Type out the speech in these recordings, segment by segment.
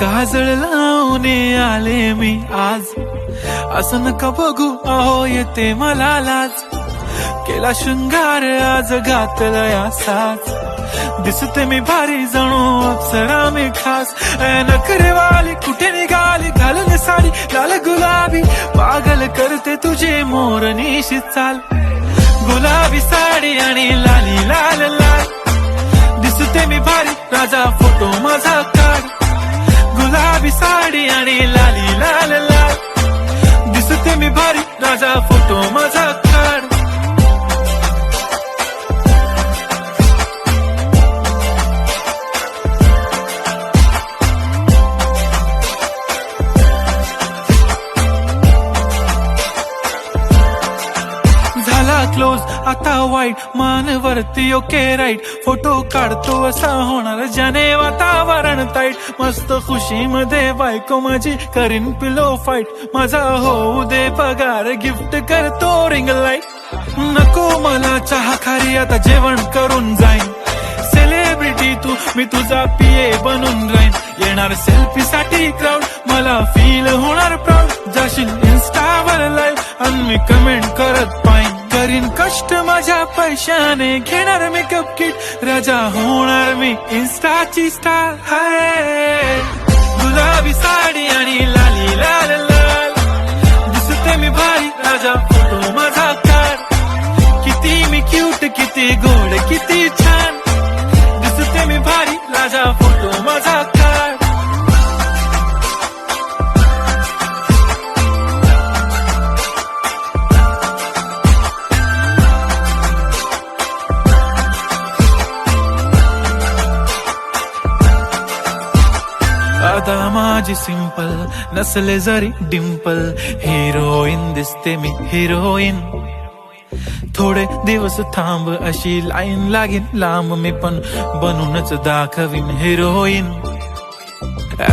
काजळ लावून आले मी आज, असं नका बघू अहो येते मला लाज. केला शृंगार आज घातला साज, दिसते मी भारी जणू अप्सरा मी खास. नखरेवाली कुठे निघाली घालून साडी लाल गुलाबी, पागल करते तुझे मोरनीशी चाल. गुलाबी साडी आणि लाली लाल लाल, दिसते मी भारी राजा फोटो माझा काढ. गुलाबी साडी आणि लाली लाल लाल, दिसते मी भारी राजा फोटो माझा काढ. क्लोज आता वाईट मानवरती ओके राईट, फोटो काढतो असा होणार ज्याने वातावरण ताईट. मस्त खुशी मध्ये बायको माझी करीन पिलो फाईट, माझा होऊ दे पगार गिफ्ट करतो रिंग लाईट. नको मला चहा खारी आता जेवण करून जाईन, सेलिब्रिटी तू मी तुझा पिये बनून राहीन. येणार सेल्फी साठी क्राऊड मला फील होणार प्राऊड, जाशील इन्स्टावर लाईव्ह आणि मी कमेंट करत पाहिन. करीन कष्ट माझ्या पैशाने घेणार मेकअप किट, राजा होणार मी इन्स्टाची स्टार. हाय गुलाबी साडी आणि लाली लाल लाल, दिसते मी भारी राजा फोटो माझा काढ. किती मी क्यूट किती गोड किती छान, दिसते मी भारी राजा फोटो माझा काढ. आता माझी सिंपल नसले जरी डिंपल, हिरोईन दिसते मी हिरोईन. थोडे दिवस थांब अशी लाईन लागेल लांब, मी पण बनूनच दाखवीन हिरोईन.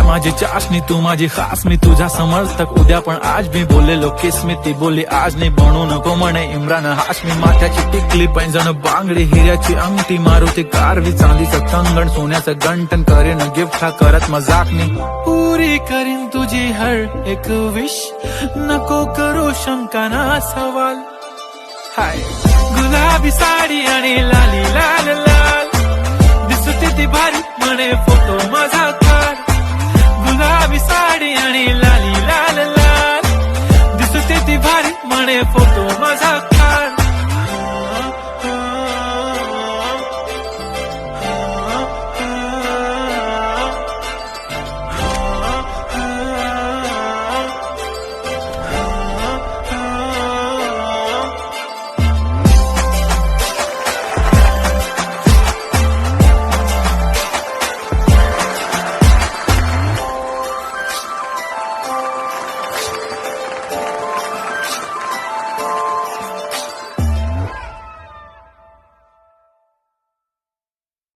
माझी चाशनी तू माझी खास, मी तुझा समर्थक उद्या पण आज. मी बोलेलो किस मी ती बोली आज, नाही बनू नको म्हणे इम्रान हाशमी. माथ्याची टिकली पैंजण बांगडी हिऱ्याची अंगठी, मारुती कारवी चांदीचं कंगण सोन्याचं गंटन. करेन गिफ्ट हा करत मजाकनी, पुरी करीन तुझी हर एक विश. नको करू शंका ना सवाल. हाय गुलाबी साडी आणि लाली लाल लाल, दिसते ती भारी म्हणे फोटो माझा काढ. गुलाबी साडी आणि लाली लाल लाल, दिसते ती भारी म्हणे फोटो माझा काढ.